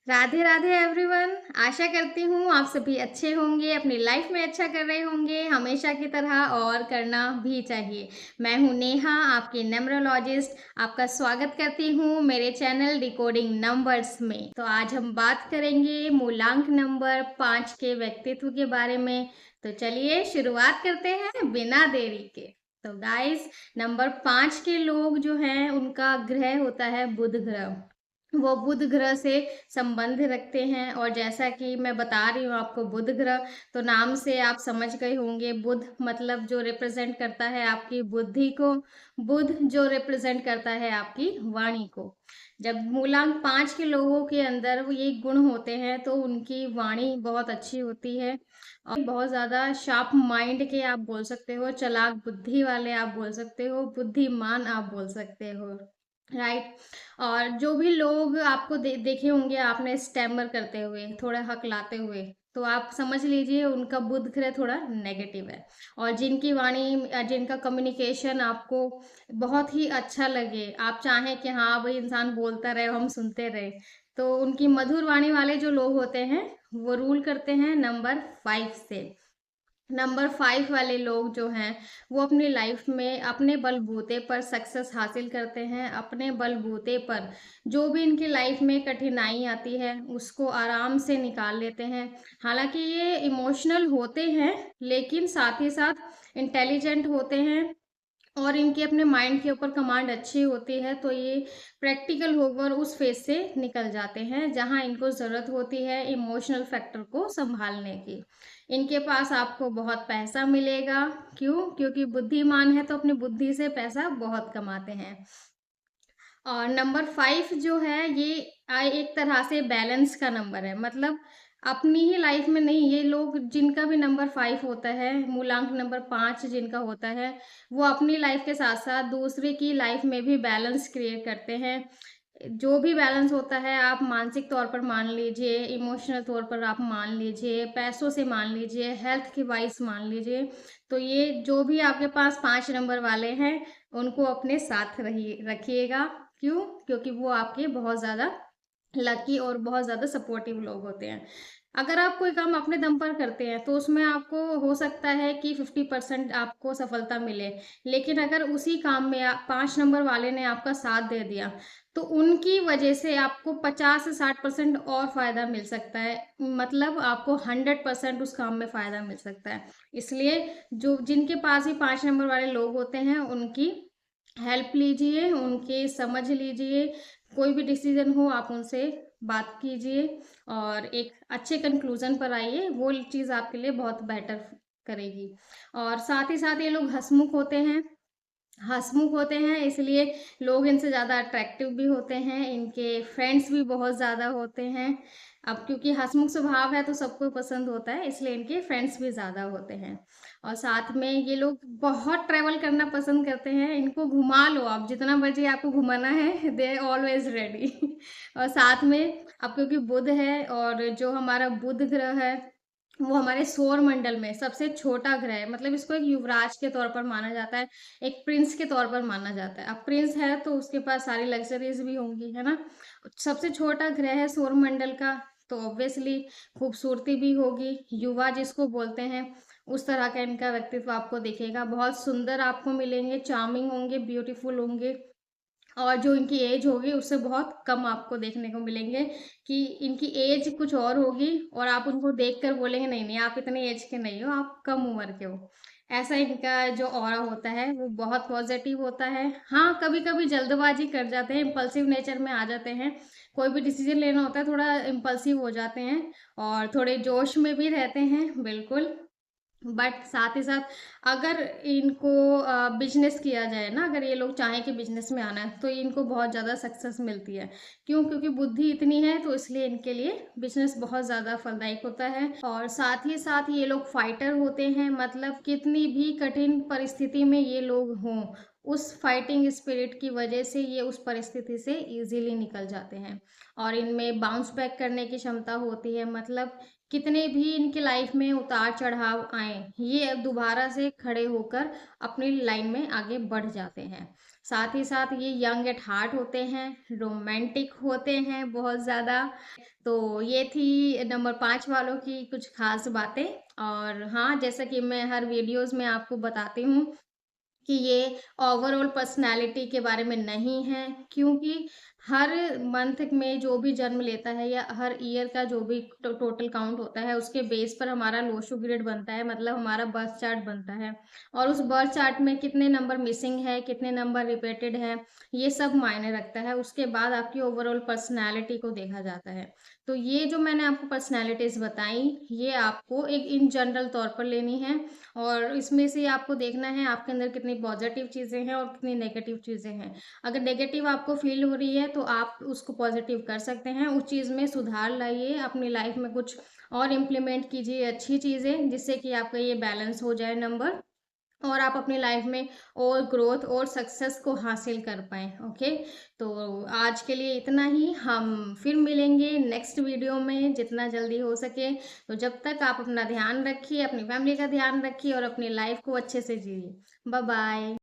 Radhe Radhe everyone. आशा करती हूँ आप सभी अच्छे होंगे, अपनी लाइफ में अच्छा कर रहे होंगे हमेशा की तरह, और करना भी चाहिए। मैं हूँ नेहा, आपकी न्यूमरोलॉजिस्ट। आपका स्वागत करती हूँ मेरे चैनल डिकोडिंग नंबर्स में। तो आज हम बात करेंगे मूलांक नंबर 5 के व्यक्तित्व के बारे में। तो चलिए शुरुआत करते हैं बिना देरी के। तो गाइस, नंबर 5 के लोग जो हैं उनका ग्रह होता है बुध ग्रह। वो बुध ग्रह से संबंध रखते हैं, और जैसा कि मैं बता रही हूँ आपको बुध ग्रह, तो नाम से आप समझ गए होंगे। बुध मतलब जो रिप्रेजेंट करता है आपकी बुद्धि को, बुध जो रिप्रेजेंट करता है आपकी वाणी को। जब मूलांक 5 के लोगों के अंदर वो ये गुण होते हैं तो उनकी वाणी बहुत अच्छी होती है, और बहुत ज़्यादा शार्प माइंड के आप बोल सकते हो, चालाक बुद्धि वाले आप बोल सकते हो, बुद्धिमान आप बोल सकते हो, राइट। और जो भी लोग आपको देखे होंगे आपने स्टैमर करते हुए, थोड़ा हकलाते हुए, तो आप समझ लीजिए उनका बुध ग्रह थोड़ा नेगेटिव है। और जिनकी वाणी जिनका कम्युनिकेशन आपको बहुत ही अच्छा लगे, आप चाहें कि हाँ भाई इंसान बोलता रहे हम सुनते रहे, तो उनकी मधुर वाणी वाले जो लोग होते हैं वो रूल करते हैं नंबर 5 से। नंबर 5 वाले लोग जो हैं वो अपनी लाइफ में अपने बलबूते पर सक्सेस हासिल करते हैं। अपने बलबूते पर जो भी इनकी लाइफ में कठिनाई आती है उसको आराम से निकाल लेते हैं। हालांकि ये इमोशनल होते हैं, लेकिन साथ ही साथ इंटेलिजेंट होते हैं, और इनके अपने माइंड के ऊपर कमांड अच्छी होती है, तो ये प्रैक्टिकल होकर उस फेज से निकल जाते हैं जहां इनको ज़रूरत होती है इमोशनल फैक्टर को संभालने की। इनके पास आपको बहुत पैसा मिलेगा। क्यों? क्योंकि बुद्धिमान है तो अपनी बुद्धि से पैसा बहुत कमाते हैं। और नंबर 5 जो है ये एक तरह से बैलेंस का नंबर है। मतलब अपनी ही लाइफ में नहीं, ये लोग जिनका भी नंबर 5 होता है, मूलांक नंबर 5 जिनका होता है, वो अपनी लाइफ के साथ साथ दूसरे की लाइफ में भी बैलेंस क्रिएट करते हैं। जो भी बैलेंस होता है, आप मानसिक तौर पर मान लीजिए, इमोशनल तौर पर आप मान लीजिए, पैसों से मान लीजिए, हेल्थ के वाइज मान लीजिए, तो ये जो भी आपके पास 5 नंबर वाले हैं उनको अपने साथ रहिए रखिएगा। क्यों? क्योंकि वो आपके बहुत ज़्यादा लकी और बहुत ज़्यादा सपोर्टिव लोग होते हैं। अगर आप कोई काम अपने दम पर करते हैं तो उसमें आपको हो सकता है कि 50% आपको सफलता मिले, लेकिन अगर उसी काम में 5 नंबर वाले ने आपका साथ दे दिया तो उनकी वजह से आपको 50 से 60% और फ़ायदा मिल सकता है। मतलब आपको 100% उस काम में फ़ायदा मिल सकता है। इसलिए जो जिनके पास भी 5 नंबर वाले लोग होते हैं उनकी हेल्प लीजिए, उनके समझ लीजिए, कोई भी डिसीजन हो आप उनसे बात कीजिए और एक अच्छे कंक्लूजन पर आइए। वो चीज़ आपके लिए बहुत बेटर करेगी। और साथ ही साथ ये लोग हंसमुख होते हैं, इसलिए लोग इनसे ज़्यादा अट्रैक्टिव भी होते हैं, इनके फ्रेंड्स भी बहुत ज़्यादा होते हैं। अब क्योंकि हंसमुख स्वभाव है तो सबको पसंद होता है, इसलिए इनके फ्रेंड्स भी ज़्यादा होते हैं। और साथ में ये लोग बहुत ट्रैवल करना पसंद करते हैं। इनको घुमा लो आप, जितना मर्जी आपको घुमाना है, दे ऑलवेज रेडी। और साथ में अब क्योंकि बुध है, और जो हमारा बुध ग्रह है वो हमारे सौर मंडल में सबसे छोटा ग्रह है। मतलब इसको एक युवराज के तौर पर माना जाता है, एक प्रिंस के तौर पर माना जाता है। अब प्रिंस है तो उसके पास सारी लग्जरीज भी होंगी, है ना। सबसे छोटा ग्रह है सौर मंडल का, तो ऑब्वियसली खूबसूरती भी होगी। युवा जिसको बोलते हैं, उस तरह का इनका व्यक्तित्व आपको दिखेगा। बहुत सुंदर आपको मिलेंगे, चार्मिंग होंगे, ब्यूटीफुल होंगे। और जो इनकी एज होगी उससे बहुत कम आपको देखने को मिलेंगे, कि इनकी एज कुछ और होगी और आप उनको देखकर बोलेंगे नहीं नहीं आप इतने एज के नहीं हो, आप कम उम्र के हो। ऐसा इनका जो ऑरा होता है वो बहुत पॉजिटिव होता है। हाँ, कभी कभी जल्दबाजी कर जाते हैं, इम्पल्सिव नेचर में आ जाते हैं। कोई भी डिसीजन लेना होता है थोड़ा इम्पल्सिव हो जाते हैं, और थोड़े जोश में भी रहते हैं, बिल्कुल। बट साथ ही साथ अगर इनको बिजनेस किया जाए ना, अगर ये लोग चाहें कि बिजनेस में आना है तो इनको बहुत ज़्यादा सक्सेस मिलती है। क्यों? क्योंकि बुद्धि इतनी है, तो इसलिए इनके लिए बिजनेस बहुत ज़्यादा फलदायक होता है। और साथ ही साथ ये लोग फाइटर होते हैं। मतलब कितनी भी कठिन परिस्थिति में ये लोग हों, उस फाइटिंग स्पिरिट की वजह से ये उस परिस्थिति से इजीली निकल जाते हैं। और इनमें बाउंस बैक करने की क्षमता होती है। मतलब कितने भी इनकी लाइफ में उतार चढ़ाव आए, ये दोबारा से खड़े होकर अपनी लाइन में आगे बढ़ जाते हैं। साथ ही साथ ये यंग एट हार्ट होते हैं, रोमांटिक होते हैं बहुत ज़्यादा। तो ये थी नंबर 5 वालों की कुछ ख़ास बातें। और हाँ, जैसा कि मैं हर वीडियोज़ में आपको बताती हूँ कि ये ओवरऑल पर्सनैलिटी के बारे में नहीं है, क्योंकि हर मंथ में जो भी जन्म लेता है या हर ईयर का जो भी टोटल काउंट होता है, उसके बेस पर हमारा लोशो ग्रेड बनता है, मतलब हमारा बर्थ चार्ट बनता है। और उस बर्थ चार्ट में कितने नंबर मिसिंग है, कितने नंबर रिपीटेड है, ये सब मायने रखता है। उसके बाद आपकी ओवरऑल पर्सनैलिटी को देखा जाता है। तो ये जो मैंने आपको पर्सनैलिटीज़ बताई, ये आपको एक इन जनरल तौर पर लेनी है, और इसमें से आपको देखना है आपके अंदर कितनी पॉजिटिव चीज़ें हैं और कितनी नेगेटिव चीज़ें हैं। अगर नेगेटिव आपको फ़ील हो रही है तो आप उसको पॉजिटिव कर सकते हैं, उस चीज़ में सुधार लाइए, अपनी लाइफ़ में कुछ और इम्प्लीमेंट कीजिए अच्छी चीज़ें, जिससे कि आपका ये बैलेंस हो जाए नंबर, और आप अपनी लाइफ में और ग्रोथ और सक्सेस को हासिल कर पाएँ, ओके? तो आज के लिए इतना ही, हम फिर मिलेंगे नेक्स्ट वीडियो में जितना जल्दी हो सके। तो जब तक आप अपना ध्यान रखिए, अपनी फैमिली का ध्यान रखिए और अपनी लाइफ को अच्छे से जिए। Bye bye.